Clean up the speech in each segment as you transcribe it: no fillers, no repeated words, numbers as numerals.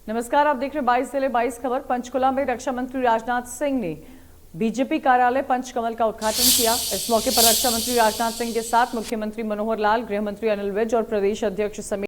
नमस्कार, आप देख रहे हैं 22 जिले 22 खबर। पंचकुला में रक्षा मंत्री राजनाथ सिंह ने बीजेपी कार्यालय पंचकमल का उद्घाटन किया। इस मौके पर रक्षा मंत्री राजनाथ सिंह के साथ मुख्यमंत्री मनोहर लाल, गृह मंत्री अनिल विज और प्रदेश अध्यक्ष समेत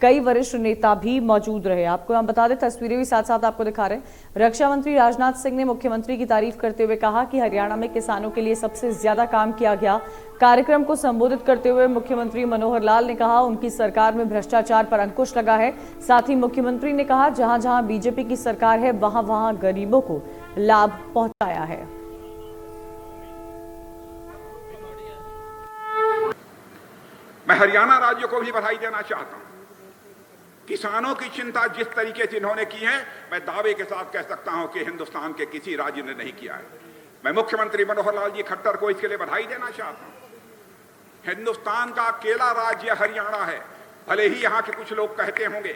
कई वरिष्ठ नेता भी मौजूद रहे। आपको हम बता दें, तस्वीरें भी साथ साथ आपको दिखा रहे हैं। रक्षा मंत्री राजनाथ सिंह ने मुख्यमंत्री की तारीफ करते हुए कहा कि हरियाणा में किसानों के लिए सबसे ज्यादा काम किया गया। कार्यक्रम को संबोधित करते हुए मुख्यमंत्री मनोहर लाल ने कहा उनकी सरकार में भ्रष्टाचार पर अंकुश लगा है। साथ ही मुख्यमंत्री ने कहा जहां जहां बीजेपी की सरकार है वहां वहां गरीबों को लाभ पहुंचाया है। मैं हरियाणा राज्य को भी बधाई देना चाहता हूं। किसानों की चिंता जिस तरीके से इन्होंने की है, मैं दावे के साथ कह सकता हूं कि हिंदुस्तान के किसी राज्य ने नहीं किया है। मैं मुख्यमंत्री मनोहर लाल जी खट्टर को इसके लिए बधाई देना चाहता हूं। हिंदुस्तान का अकेला राज्य हरियाणा है। भले ही यहां के कुछ लोग कहते होंगे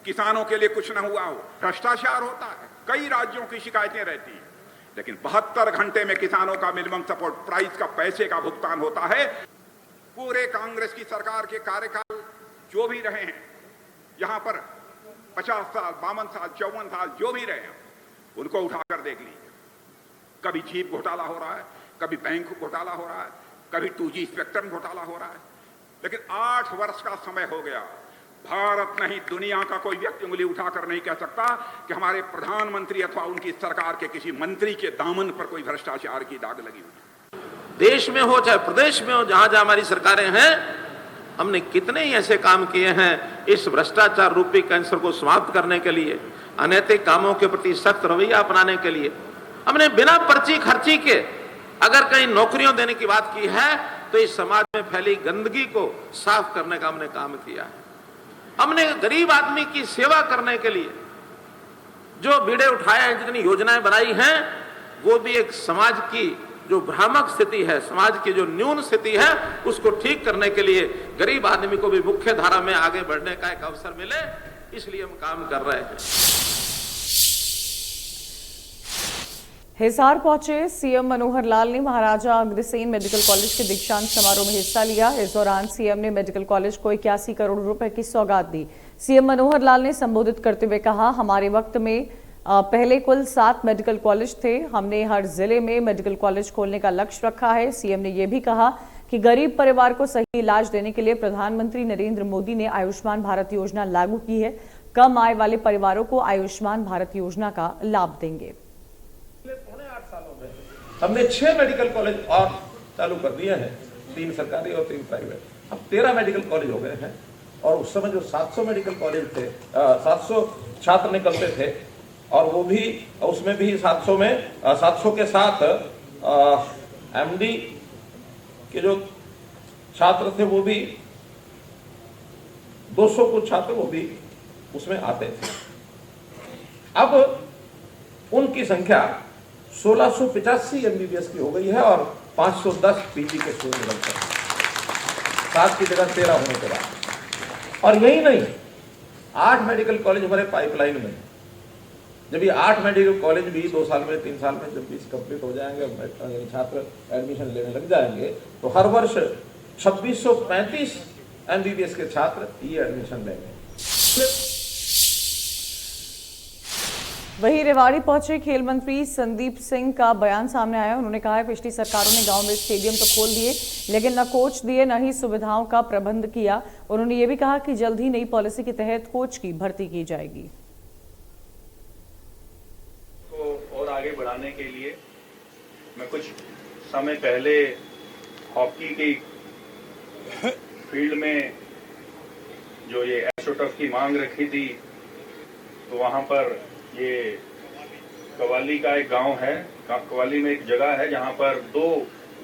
किसानों के लिए कुछ न हुआ हो, भ्रष्टाचार होता है, कई राज्यों की शिकायतें रहती हैं, लेकिन 72 घंटे में किसानों का मिनिमम सपोर्ट प्राइस का पैसे का भुगतान होता है। पूरे कांग्रेस की सरकार के कार्यकाल जो भी रहे हैं, यहां पर 50 साल, 52 साल, 54 साल जो भी रहे हैं, उनको उठाकर देख लीजिए। कभी जीप घोटाला हो रहा है, कभी बैंक घोटाला हो रहा है, कभी 2G स्पेक्ट्रम घोटाला हो रहा है, लेकिन 8 वर्ष का समय हो गया। भारत नहीं, दुनिया का कोई व्यक्ति उंगली उठाकर नहीं कह सकता कि हमारे प्रधानमंत्री अथवा उनकी सरकार के किसी मंत्री के दामन पर कोई भ्रष्टाचार की दाग लगी हुई। देश में हो चाहे प्रदेश में हो, जहां जहां हमारी सरकारें हैं, हमने कितने ही ऐसे काम किए हैं इस भ्रष्टाचार रूपी कैंसर को समाप्त करने के लिए, अनैतिक कामों के प्रति सख्त रवैया अपनाने के लिए। हमने बिना पर्ची खर्ची के अगर कहीं नौकरियों देने की बात की है तो इस समाज में फैली गंदगी को साफ करने का हमने काम किया है। हमने गरीब आदमी की सेवा करने के लिए जो बीड़े उठाए हैं, जितनी योजनाएं बनाई हैं, वो भी एक समाज की जो भ्रामक स्थिति है, समाज की जो न्यून स्थिति है, उसको ठीक करने के लिए गरीब आदमी को भी मुख्य धारा में आगे बढ़ने का एक अवसर मिले, इसलिए हम काम कर रहे हैं। हिसार पहुंचे सीएम मनोहर लाल ने महाराजा अग्रसेन मेडिकल कॉलेज के दीक्षांत समारोह में हिस्सा लिया। इस दौरान सीएम ने मेडिकल कॉलेज को 81 करोड़ रुपए की सौगात दी। सीएम मनोहर लाल ने संबोधित करते हुए कहा, हमारे वक्त में पहले कुल 7 मेडिकल कॉलेज थे। हमने हर जिले में मेडिकल कॉलेज खोलने का लक्ष्य रखा है। सीएम ने यह भी कहा कि गरीब परिवार को सही इलाज देने के लिए प्रधानमंत्री नरेंद्र मोदी ने आयुष्मान भारत योजना लागू की है। कम आय वाले परिवारों को आयुष्मान भारत योजना का लाभ देंगे। पौने 8 सालों में हमने 6 मेडिकल कॉलेज और चालू कर दिए हैं, 3 सरकारी और 3 प्राइवेट। अब 13 मेडिकल कॉलेज हो गए हैं। और उस समय जो 700 मेडिकल कॉलेज थे, 700 छात्र निकलते थे, और वो भी उसमें भी 700 में 700 के साथ एमडी के जो छात्र थे वो भी 200 कुछ छात्र वो भी उसमें आते थे। अब उनकी संख्या 1685 एमबीबीएस की हो गई है और 510 पीजी के स्टूडेंट निकलते हैं, 7 की जगह 13 होने के बाद। और यही नहीं, 8 मेडिकल कॉलेज हमारे पाइपलाइन में। जब ये 8 मेडिकल कॉलेज भी 2 साल में 3 साल में जब भी कंप्लीट हो जाएंगे, छात्र एडमिशन लेने लग जाएंगे, तो हर वर्ष 2635 एमबीबीएस के छात्र ये एडमिशन लेंगे। वहीं रेवाड़ी पहुंचे खेल मंत्री संदीप सिंह का बयान सामने आया। उन्होंने कहा है पिछली सरकारों ने गांव में स्टेडियम तो खोल दिए, लेकिन न कोच दिए न ही सुविधाओं का प्रबंध किया। उन्होंने ये भी कहा कि जल्द ही नई पॉलिसी के तहत कोच की भर्ती की जाएगी। और आगे बढ़ाने के लिए मैं कुछ समय पहले हॉकी की फील्ड में जो ये एस्ट्रोटर्फ की मांग रखी थी, तो वहां पर ये कवाली का एक गांव है, कवाली में एक जगह है जहां पर 2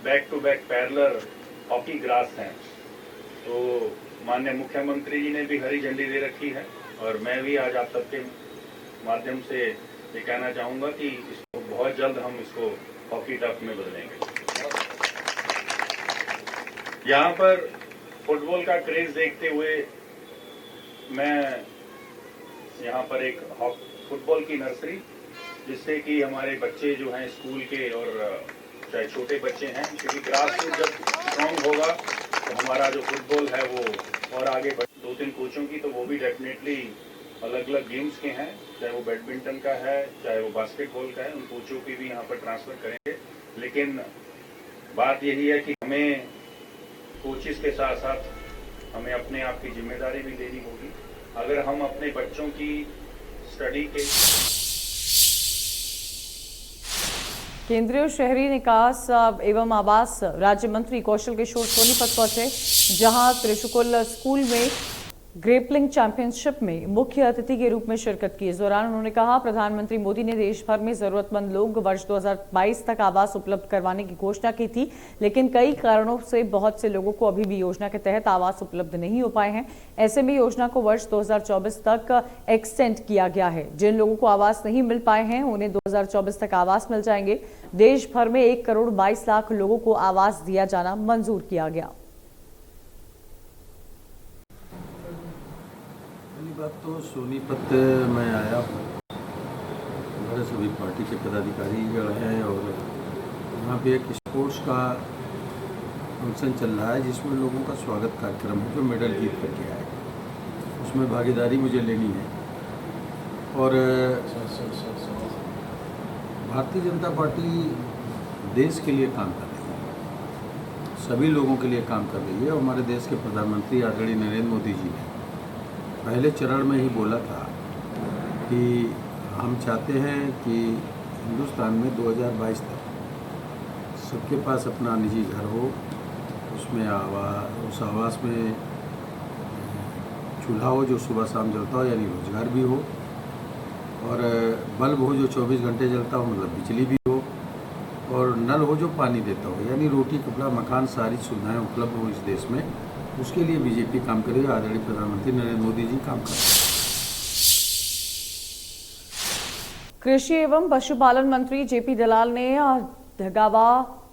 back to back parallel hockey grass हैं। तो माननीय मुख्यमंत्री जी ने भी हरी झंडी दे रखी है, और मैं भी आज आप सबके माध्यम से ये कहना चाहूंगा कि इसको बहुत जल्द हम इसको हॉकी टर्फ में बदलेंगे। यहाँ पर फुटबॉल का क्रेज देखते हुए मैं यहाँ पर एक फुटबॉल की नर्सरी, जिससे कि हमारे बच्चे जो हैं स्कूल के और चाहे छोटे बच्चे हैं, क्योंकि ग्रास रूट जब स्ट्रॉन्ग होगा तो हमारा जो फुटबॉल है वो और आगे 2-3 कोचों की तो वो भी डेफिनेटली अलग अलग गेम्स के हैं, चाहे वो बैडमिंटन का है, चाहे वो बास्केटबॉल का है, उन कोचों की भी यहाँ पर ट्रांसफ़र करेंगे। लेकिन बात यही है कि हमें कोचिज़ के साथ साथ हमें अपने आप की जिम्मेदारी भी लेनी होगी। अगर हम अपने बच्चों की स्टडी के केंद्रीय शहरी निकास एवं आवास राज्य मंत्री कौशल किशोर सोनीपत पहुंचे, जहां त्रिशुकुल स्कूल में ग्रेपलिंग चैंपियनशिप में मुख्य अतिथि के रूप में शिरकत की। इस दौरान उन्होंने कहा, प्रधानमंत्री मोदी ने देश भर में जरूरतमंद लोग वर्ष 2022 तक आवास उपलब्ध करवाने की घोषणा की थी, लेकिन कई कारणों से बहुत से लोगों को अभी भी योजना के तहत आवास उपलब्ध नहीं हो पाए हैं। ऐसे में योजना को वर्ष 2024 तक एक्सटेंड किया गया है। जिन लोगों को आवास नहीं मिल पाए हैं उन्हें 2024 तक आवास मिल जाएंगे। देश भर में 1 करोड़ 22 लाख लोगों को आवास दिया जाना मंजूर किया गया। बात तो सोनीपत में आया हूँ, हमारे सभी पार्टी के पदाधिकारी हैं और यहाँ पे एक स्पोर्ट्स का फंक्शन चल रहा है जिसमें लोगों का स्वागत कार्यक्रम है जो मेडल जीत करके आए, उसमें भागीदारी मुझे लेनी है। और भारतीय जनता पार्टी देश के लिए काम कर रही है, सभी लोगों के लिए काम कर रही है। और हमारे देश के प्रधानमंत्री आदरणीय नरेंद्र मोदी जी ने पहले चरण में ही बोला था कि हम चाहते हैं कि हिंदुस्तान में 2022 तक सबके पास अपना निजी घर हो, उसमें उस आवास में चूल्हा हो जो सुबह शाम जलता हो, यानी रोजगार भी हो, और बल्ब हो जो 24 घंटे जलता हो, मतलब बिजली भी हो, और नल हो जो पानी देता हो, यानी रोटी कपड़ा मकान सारी सुविधाएं उपलब्ध हो इस देश में। उसके लिए बीजेपी काम करेगी, आदरणीय प्रधानमंत्री नरेंद्र मोदी जी काम कर रहे हैं। कृषि एवं पशुपालन मंत्री जेपी दलाल ने धगावा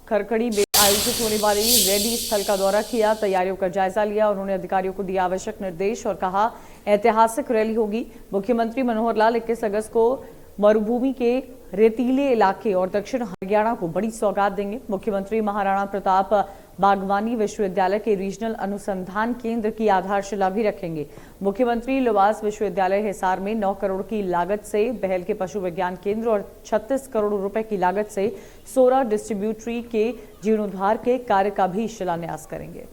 खरकड़ी में आयोजित होने वाली रैली स्थल का दौरा किया, तैयारियों का जायजा लिया। उन्होंने अधिकारियों को दिया आवश्यक निर्देश और कहा, ऐतिहासिक रैली होगी। मुख्यमंत्री मनोहर लाल 21 अगस्त को मरुभूमि के रेतीले इलाके और दक्षिण हरियाणा को बड़ी सौगात देंगे। मुख्यमंत्री महाराणा प्रताप बागवानी विश्वविद्यालय के रीजनल अनुसंधान केंद्र की आधारशिला भी रखेंगे। मुख्यमंत्री लुवास विश्वविद्यालय हिसार में 9 करोड़ की लागत से बहल के पशु विज्ञान केंद्र और 36 करोड़ रुपए की लागत से सोरा डिस्ट्रीब्यूटरी के जीर्णोद्धार के कार्य का भी शिलान्यास करेंगे।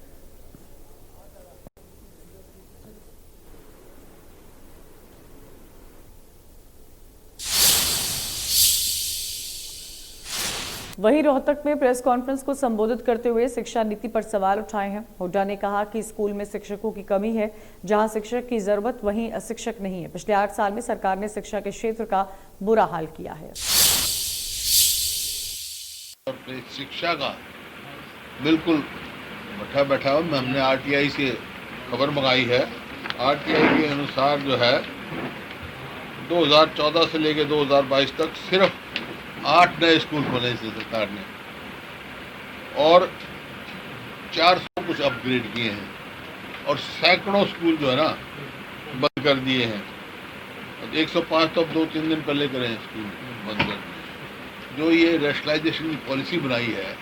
वहीं रोहतक में प्रेस कॉन्फ्रेंस को संबोधित करते हुए शिक्षा नीति पर सवाल उठाए हैं। हुड्डा ने कहा कि स्कूल में शिक्षकों की कमी है, जहां शिक्षक की जरूरत वहीं अशिक्षक नहीं है। पिछले 8 साल में सरकार ने शिक्षा के क्षेत्र का बुरा हाल किया है। शिक्षा का बिल्कुल बैठा बैठा हमने आरटीआई से खबर मंगाई है। आरटीआई के अनुसार जो है 2014 से लेकर 2022 तक सिर्फ 8 नए स्कूल खोले थे सरकार ने और 400 कुछ अपग्रेड किए हैं और सैकड़ों स्कूल जो है ना बंद कर दिए हैं। 105 तो अब 2-3 दिन पहले करे हैं स्कूल बंद कर दिए। जो ये रैशनलाइजेशन की पॉलिसी बनाई है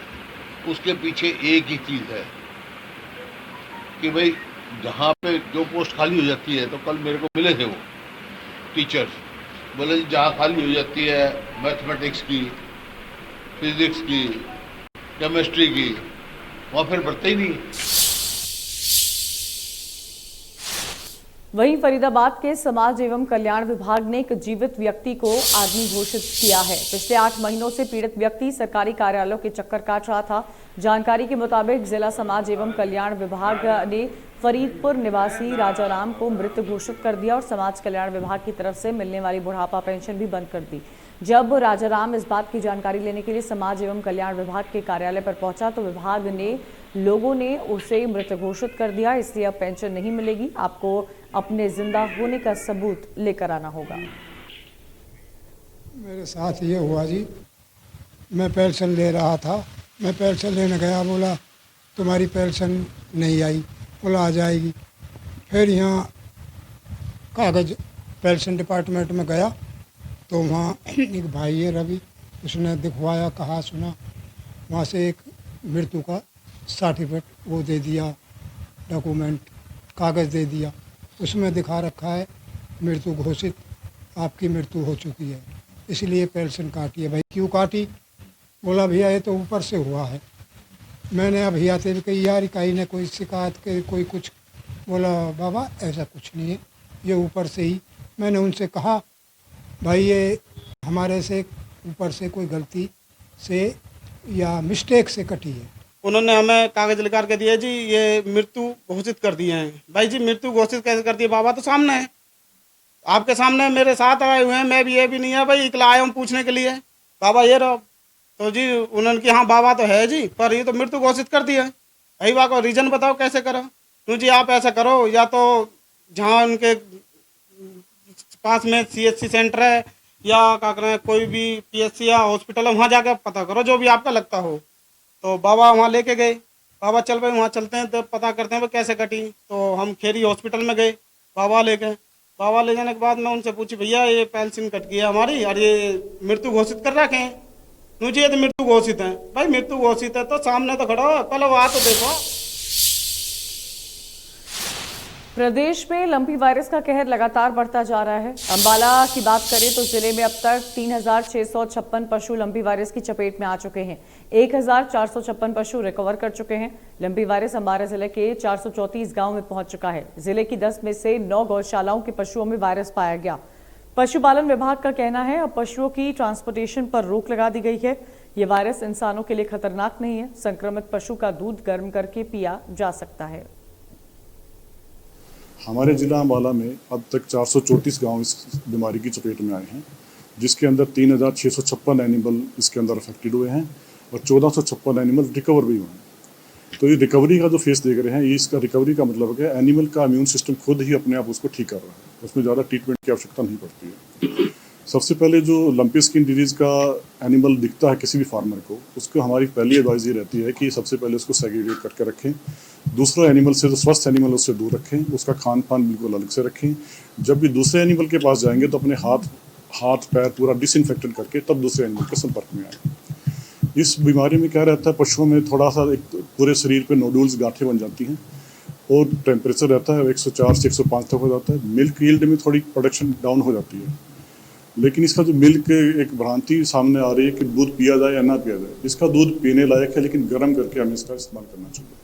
उसके पीछे एक ही चीज़ है कि भाई जहाँ पे जो पोस्ट खाली हो जाती है, तो कल मेरे को मिले थे वो टीचर्स, बोले जी जहाँ खाली हो जाती है मैथमेटिक्स की, फिजिक्स की, केमिस्ट्री की, वहाँ फिर बढ़ते ही नहीं। वहीं फरीदाबाद के समाज एवं कल्याण विभाग ने एक जीवित व्यक्ति को आदमी घोषित किया है। पिछले 8 महीनों से पीड़ित व्यक्ति सरकारी कार्यालयों के चक्कर काट रहा था। जानकारी के मुताबिक जिला समाज एवं कल्याण विभाग ने फरीदपुर निवासी राजाराम को मृत घोषित कर दिया और समाज कल्याण विभाग की तरफ से मिलने वाली बुढ़ापा पेंशन भी बंद कर दी। जब राजाराम इस बात की जानकारी लेने के लिए समाज एवं कल्याण विभाग के कार्यालय पर पहुंचा तो विभाग ने लोगों ने उसे मृत घोषित कर दिया, इसलिए अब पेंशन नहीं मिलेगी। आपको अपने जिंदा होने का सबूत लेकर आना होगा। मेरे साथ ये हुआ जी, मैं पेंशन ले रहा था, मैं पेंशन लेने गया, बोला तुम्हारी पेंशन नहीं आई, बोला आ जाएगी। फिर यहाँ कागज पेंशन डिपार्टमेंट में गया तो वहाँ एक भाई है रवि, उसने दिखवाया, कहा सुना, वहाँ से एक मृत्यु का सर्टिफिकेट वो दे दिया, डॉक्यूमेंट कागज़ दे दिया। उसमें दिखा रखा है मृत्यु घोषित, आपकी मृत्यु हो चुकी है, इसलिए पेंशन काटी है। भाई क्यों काटी? बोला भैया ये तो ऊपर से हुआ है। मैंने अब आते भी कही यार कहीं ने कोई शिकायत के कोई कुछ, बोला बाबा ऐसा कुछ नहीं है, ये ऊपर से ही। मैंने उनसे कहा भाई ये हमारे से ऊपर से कोई गलती से या मिस्टेक से कटी है। उन्होंने हमें कागज लिखा के दिए जी ये मृत्यु घोषित कर दिए हैं। भाई जी मृत्यु घोषित कैसे कर दिए? बाबा तो सामने है, आपके सामने मेरे साथ आए हुए हैं, मैं भी ये भी नहीं है भाई इकला आया हूँ पूछने के लिए बाबा ये रहो। तो जी उन्होंने कहा हाँ बाबा तो है जी, पर ये तो मृत्यु घोषित कर दिया है। भाई बाबा को रीजन बताओ कैसे करो? तो जी आप ऐसा करो, या तो जहाँ उनके पास में CHC सेंटर है या क्या करें कोई भी PSC या हॉस्पिटल है, वहाँ जाकर पता करो जो भी आपका लगता हो। तो बाबा वहाँ लेके गए, बाबा चल भाई वहाँ चलते हैं तो पता करते हैं भाई कैसे कटी। तो हम खेरी हॉस्पिटल में गए, बाबा ले गए। बाबा ले जाने के बाद मैं उनसे पूछी भैया ये पेंशन कट गई है हमारी और ये मृत्यु घोषित कर रखे हैं। मुझे ये तो मृत्यु घोषित है। भाई मृत्यु घोषित है तो सामने तो खड़ा हो, पहले वहाँ तो देखो। प्रदेश में लंपी वायरस का कहर लगातार बढ़ता जा रहा है। अंबाला की बात करें तो जिले में अब तक 3,656 पशु लंपी वायरस की चपेट में आ चुके हैं। 1,456 पशु रिकवर कर चुके हैं। लंपी वायरस अंबाला जिले के 434 गांव में पहुंच चुका है। जिले की 10 में से 9 गौशालाओं के पशुओं में वायरस पाया गया। पशुपालन विभाग का कहना है अब पशुओं की ट्रांसपोर्टेशन पर रोक लगा दी गई है। ये वायरस इंसानों के लिए खतरनाक नहीं है। संक्रमित पशु का दूध गर्म करके पिया जा सकता है। हमारे जिला अम्बाला में अब तक 434 गांव इस बीमारी की चपेट में आए हैं, जिसके अंदर 3,656 एनिमल इसके अंदर अफेक्टेड हुए हैं और 1,456 एनिमल रिकवर भी हुए हैं। तो ये रिकवरी का जो फेस देख रहे हैं, ये इसका रिकवरी का मतलब है एनिमल का इम्यून सिस्टम खुद ही अपने आप उसको ठीक कर रहा है, उसमें ज़्यादा ट्रीटमेंट की आवश्यकता नहीं पड़ती है। सबसे पहले जो लंपी स्किन डिजीज़ का एनिमल दिखता है किसी भी फार्मर को, उसको हमारी पहली एडवाइस ये रहती है कि सबसे पहले उसको सेग्रीगेट करके रखें। दूसरा एनिमल से जो स्वस्थ एनिमल उससे दूर रखें, उसका खान पान बिल्कुल अलग से रखें। जब भी दूसरे एनिमल के पास जाएंगे तो अपने हाथ पैर पूरा डिसइंफेक्टेड करके तब दूसरे एनिमल के संपर्क में आए। इस बीमारी में क्या रहता है, पशुओं में थोड़ा सा एक पूरे शरीर पे नोडुल्स गांठें बन जाती हैं और टेम्परेचर रहता है 104 से 105 तक हो जाता है। मिल्क यील्ड में थोड़ी प्रोडक्शन डाउन हो जाती है, लेकिन इसका जो मिल्क एक भ्रांति सामने आ रही है कि दूध पिया जाए या ना पिया जाए, इसका दूध पीने लायक है, लेकिन गर्म करके हमें इसका इस्तेमाल करना चाहिए।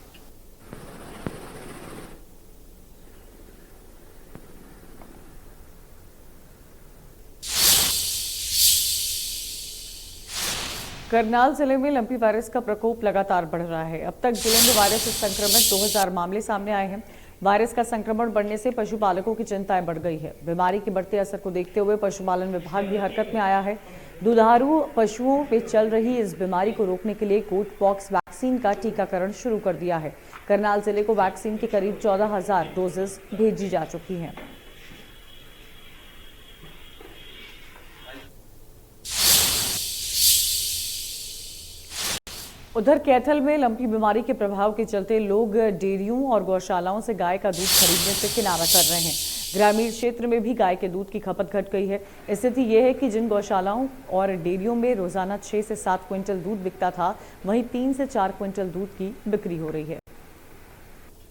करनाल जिले में लंपी वायरस का प्रकोप लगातार बढ़ रहा है। अब तक जिले में वायरस से संक्रमित 2000 मामले सामने आए हैं। वायरस का संक्रमण बढ़ने से पशुपालकों की चिंताएं बढ़ गई है। बीमारी के बढ़ते असर को देखते हुए पशुपालन विभाग भी हरकत में आया है। दुधारू पशुओं पे चल रही इस बीमारी को रोकने के लिए गोट पॉक्स वैक्सीन का टीकाकरण शुरू कर दिया है। करनाल जिले को वैक्सीन की करीब 14,000 डोजेस भेजी जा चुकी हैं। उधर कैथल में लंपी बीमारी के प्रभाव के चलते लोग डेयरियों और गौशालाओं से गाय का दूध खरीदने से किनारा कर रहे हैं। ग्रामीण क्षेत्र में भी गाय के दूध की खपत घट गई है। स्थिति यह है कि जिन गौशालाओं और डेयरियों में रोजाना 6 से 7 क्विंटल दूध बिकता था, वहीं 3 से 4 क्विंटल दूध की बिक्री हो रही है।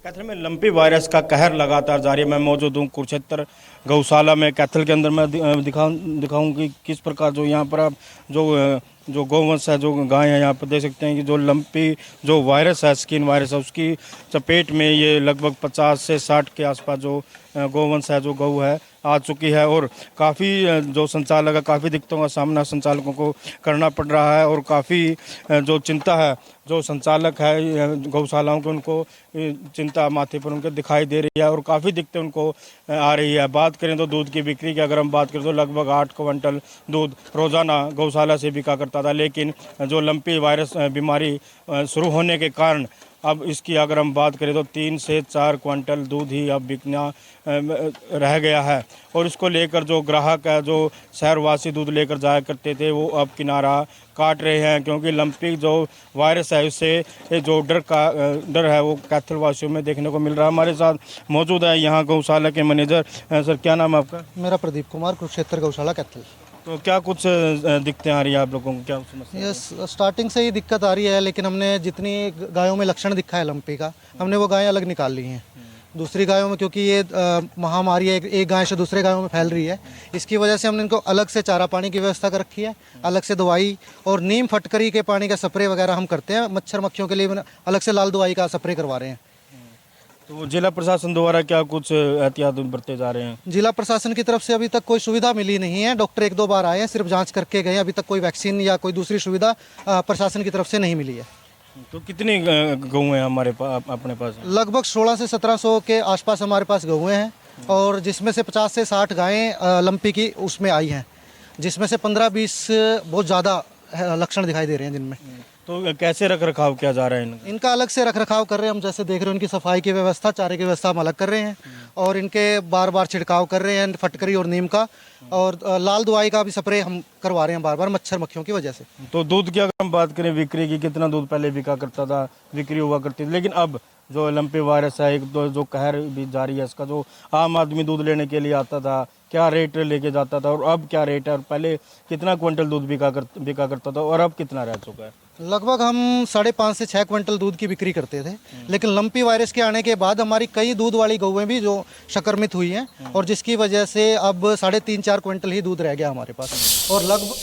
कैथल में लंपी वायरस का कहर लगातार जारी है। मैं मौजूद हूँ कुरुक्षेत्र गौशाला में। कैथल के अंदर मैं दिखाऊं कि किस प्रकार जो यहाँ पर आप जो गौवंश है, जो गाय है, यहाँ पर देख सकते हैं कि जो लंपी जो वायरस है, स्किन वायरस है, उसकी चपेट में ये लगभग 50 से 60 के आसपास जो गौवंश है, जो गौ है, आ चुकी है। और काफ़ी जो संचालक है, काफ़ी दिक्कतों का सामना संचालकों को करना पड़ रहा है और काफ़ी जो चिंता है जो संचालक है गौशालाओं को, उनको चिंता माथे पर उनके दिखाई दे रही है और काफ़ी दिक्कतें उनको आ रही है। बात करें तो दूध की बिक्री की अगर हम बात करें तो लगभग 8 क्विंटल दूध रोज़ाना गौशाला से बिका करता था, लेकिन जो लंपी वायरस बीमारी शुरू होने के कारण अब इसकी अगर हम बात करें तो 3 से 4 क्विंटल दूध ही अब बिकना रह गया है। और इसको लेकर जो ग्राहक है, जो शहरवासी दूध लेकर जाया करते थे, वो अब किनारा काट रहे हैं, क्योंकि लंपी जो वायरस है उससे जो डर है वो कैथल वासियों में देखने को मिल रहा है। हमारे साथ मौजूद है यहाँ गौशाला के मैनेजर। सर क्या नाम है आपका? मेरा प्रदीप कुमार, कुरुक्षेत्र गौशाला कैथल। तो क्या कुछ दिक्कतें आ रही है आप लोगों को, क्या समस्या? ये स्टार्टिंग से ही दिक्कत आ रही है, लेकिन हमने जितनी गायों में लक्षण दिखा है लंपी का, हमने वो गायें अलग निकाल ली हैं। दूसरी गायों में, क्योंकि ये महामारी एक गाय से दूसरे गायों में फैल रही है, इसकी वजह से हमने इनको अलग से चारा पानी की व्यवस्था कर रखी है, अलग से दवाई और नीम फटकरी के पानी का स्प्रे वगैरह हम करते हैं। मच्छर मक्खियों के लिए अलग से लाल दवाई का स्प्रे करवा रहे हैं। तो जिला प्रशासन द्वारा क्या कुछ एहतियात बरते जा रहे हैं? जिला प्रशासन की तरफ से अभी तक कोई सुविधा मिली नहीं है। डॉक्टर 1-2 बार आए हैं, सिर्फ जांच करके गए। अभी तक कोई वैक्सीन या कोई दूसरी सुविधा प्रशासन की तरफ से नहीं मिली है। तो कितनी गऊ हैं हमारे अपने पास? लगभग 1600 से 1700 के आसपास हमारे पास गऊएं हैं, और जिसमें से 50 से 60 गायें लंपी की उसमें आई हैं, जिसमें से 15-20 बहुत ज़्यादा लक्षण दिखाई दे रहे हैं जिनमें। तो कैसे रख रखाव किया जा रहा है इनका? अलग से रख रखाव कर रहे हैं हम, जैसे देख रहे हैं उनकी सफाई की व्यवस्था, चारे की व्यवस्था हम अलग कर रहे हैं, और इनके बार बार छिड़काव कर रहे हैं फटकरी और नीम का, और लाल दवाई का भी स्प्रे हम करवा रहे हैं बार बार मच्छर मक्खियों की वजह से। तो दूध की अगर हम बात करें बिक्री की, कितना दूध पहले बिका करता था, बिक्री हुआ करती थी, लेकिन अब जो लंपी वायरस है, एक तो जो कहर भी जारी है इसका, जो आम आदमी दूध लेने के लिए आता था क्या रेट लेके जाता था और अब क्या रेट है, और पहले कितना क्विंटल दूध बिका करता था और अब कितना रह चुका है? लगभग हम 5.5 से 6 क्विंटल दूध की बिक्री करते थे, लेकिन लंपी वायरस के आने के बाद हमारी कई दूध वाली गौएं भी जो संक्रमित हुई हैं, और जिसकी वजह से अब 3.5-4 क्विंटल ही दूध रह गया हमारे पास। और लगभग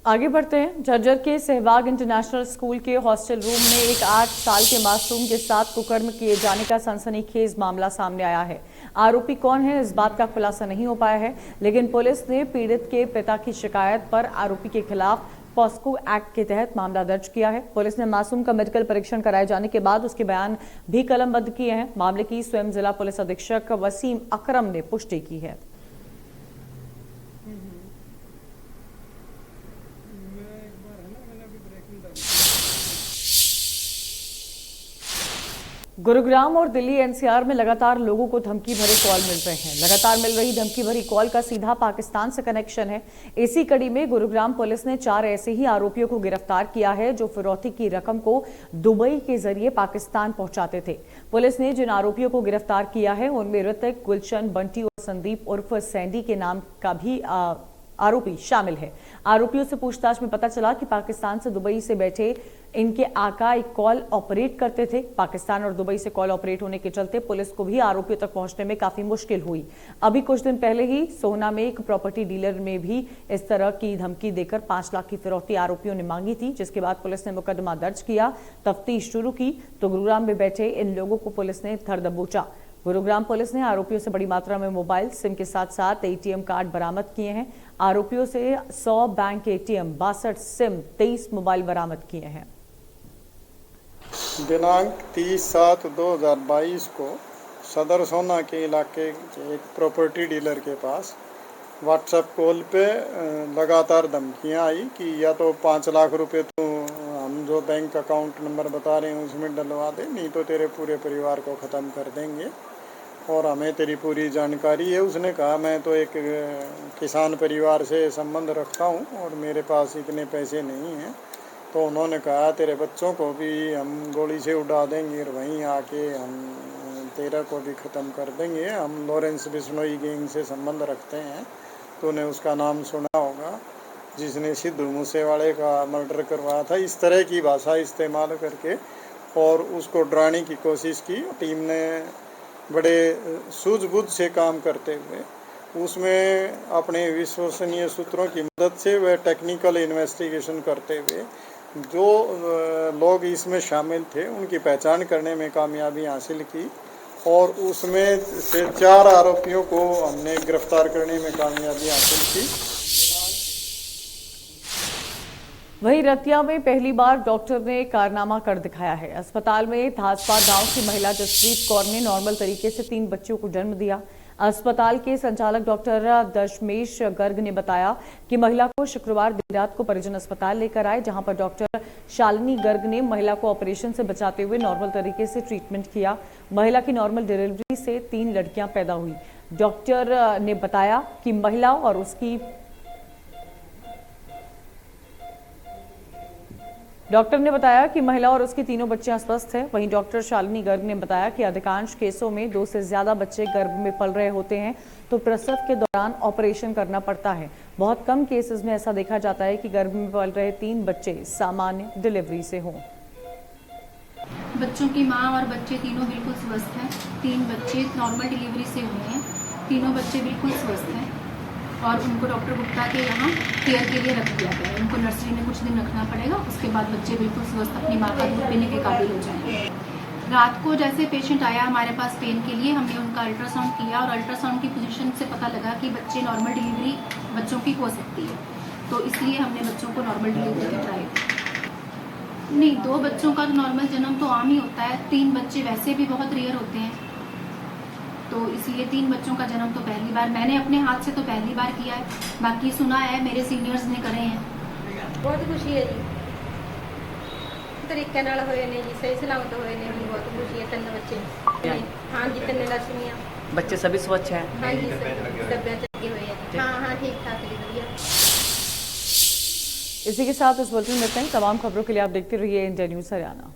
आगे बढ़ते हैं। झज्जर के सहवाग इंटरनेशनल स्कूल के हॉस्टल रूम में एक 8 साल के मासूम के साथ कुकर्म किए जाने का सनसनीखेज मामला सामने आया है। आरोपी कौन है इस बात का खुलासा नहीं हो पाया है, लेकिन पुलिस ने पीड़ित के पिता की शिकायत पर आरोपी के खिलाफ पॉस्को एक्ट के तहत मामला दर्ज किया है। पुलिस ने मासूम का मेडिकल परीक्षण कराए जाने के बाद उसके बयान भी कलमबद्ध किए हैं। मामले की स्वयं जिला पुलिस अधीक्षक वसीम अकरम ने पुष्टि की है। गुरुग्राम और दिल्ली एनसीआर में लगातार लोगों को धमकी भरे कॉल मिल रहे हैं। लगातार मिल रही धमकी भरी कॉल का सीधा पाकिस्तान से कनेक्शन है। इसी कड़ी में गुरुग्राम पुलिस ने 4 ऐसे ही आरोपियों को गिरफ्तार किया है जो फिरौती की रकम को दुबई के जरिए पाकिस्तान पहुंचाते थे। पुलिस ने जिन आरोपियों को गिरफ्तार किया है उनमें ऋतिक, गुलशन, बंटी और संदीप उर्फ सैंडी के नाम का भी आरोपी शामिल है। आरोपियों से पूछताछ में पता चला कि पाकिस्तान से दुबई से बैठे इनके आका एक कॉल ऑपरेट करते थे। पाकिस्तान और दुबई से कॉल ऑपरेट होने के चलते पुलिस को भी आरोपियों तक पहुंचने में काफी मुश्किल हुई। अभी कुछ दिन पहले ही सोहना में एक प्रॉपर्टी डीलर में भी इस तरह की धमकी देकर 5 लाख की फिरौती आरोपियों ने मांगी थी, जिसके बाद पुलिस ने मुकदमा दर्ज किया, तफ्तीश शुरू की तो गुरुग्राम में बैठे इन लोगों को पुलिस ने धर दबोचा। गुरुग्राम पुलिस ने आरोपियों से बड़ी मात्रा में मोबाइल सिम के साथ साथ एटीएम कार्ड बरामद किए हैं। आरोपियों से 100 बैंक एटीएम, 62 सिम, 23 मोबाइल बरामद किए हैं। दिनांक 30/7/2022 को सदर सोना के इलाके के एक प्रॉपर्टी डीलर के पास व्हाट्सएप कॉल पे लगातार धमकियां आई कि या तो 5 लाख रुपए तो हम जो बैंक अकाउंट नंबर बता रहे हैं उसमें डलवा दे, नहीं तो तेरे पूरे परिवार को ख़त्म कर देंगे और हमें तेरी पूरी जानकारी है। उसने कहा मैं तो एक किसान परिवार से संबंध रखता हूं और मेरे पास इतने पैसे नहीं हैं। तो उन्होंने कहा तेरे बच्चों को भी हम गोली से उड़ा देंगे और वहीं आके हम तेरा को भी ख़त्म कर देंगे। हम लॉरेंस बिश्नोई गैंग से संबंध रखते हैं, तूने उसका नाम सुना होगा, जिसने सिद्धू मूसेवाले का मर्डर करवाया था। इस तरह की भाषा इस्तेमाल करके और उसको डराने की कोशिश की। टीम ने बड़े सूझबूझ से काम करते हुए उसमें अपने विश्वसनीय सूत्रों की मदद से वह टेक्निकल इन्वेस्टिगेशन करते हुए जो लोग इसमें शामिल थे उनकी पहचान करने में कामयाबी हासिल की और उसमें से 4 आरोपियों को हमने गिरफ्तार करने में कामयाबी हासिल की। वहीं रतिया में पहली बार डॉक्टर ने कारनामा कर दिखाया है। अस्पताल में धासपा गांव की महिला जसप्रीत कौर ने नॉर्मल तरीके से 3 बच्चों को जन्म दिया। अस्पताल के संचालक डॉक्टर दशमेश गर्ग ने बताया कि महिला को शुक्रवार देर रात को परिजन अस्पताल लेकर आए, जहां पर डॉक्टर शालिनी गर्ग ने महिला को ऑपरेशन से बचाते हुए नॉर्मल तरीके से ट्रीटमेंट किया। महिला की नॉर्मल डिलीवरी से 3 लड़कियां पैदा हुई। डॉक्टर ने बताया कि महिला और उसकी तीनों बच्चियां स्वस्थ हैं। वहीं डॉक्टर शालिनी गर्ग ने बताया कि अधिकांश केसों में 2 से ज्यादा बच्चे गर्भ में पल रहे होते हैं तो प्रसव के दौरान ऑपरेशन करना पड़ता है। बहुत कम केसेस में ऐसा देखा जाता है कि गर्भ में पल रहे 3 बच्चे सामान्य डिलीवरी से हों। बच्चों की माँ और बच्चे तीनों बिल्कुल स्वस्थ हैं। 3 बच्चे नॉर्मल डिलीवरी से हुए हैं। तीनों बच्चे बिल्कुल स्वस्थ हैं और उनको डॉक्टर गुप्ता के यहाँ केयर के लिए रख दिया गया है। उनको नर्सरी में कुछ दिन रखना पड़ेगा, उसके बाद बच्चे बिल्कुल स्वस्थ अपनी माँ का दूध पीने के काबिल हो जाएंगे। रात को जैसे पेशेंट आया हमारे पास पेन के लिए, हमने उनका अल्ट्रासाउंड किया और अल्ट्रासाउंड की पोजीशन से पता लगा कि बच्चे नॉर्मल डिलीवरी बच्चों की हो सकती है, तो इसलिए हमने बच्चों को नॉर्मल डिलीवरी की ट्राई की। नहीं, 2 बच्चों का नॉर्मल जन्म तो आम ही होता है, 3 बच्चे वैसे भी बहुत रेयर होते हैं, तो इसलिए 3 बच्चों का जन्म तो पहली बार, मैंने अपने हाथ से तो पहली बार किया है, बाकी सुना है मेरे सीनियर्स ने करे हैं। बहुत खुशी है जी, तरीके नाल होए ने जी, सही सलामत होए ने जी, बहुत खुशी है। 3 बच्चे, हाँ जी, 3 लक्ष्मियाँ, बच्चे सभी स्वच्छ हैं? हाँ जी, तबियत लगी हुई है, हाँ ठीक ठाक बढ़िया। इसी के साथ इस बुलेटिन में इतना ही। तमाम खबरों के लिए आप देखते रहिए इंडिया न्यूज़ हरियाणा।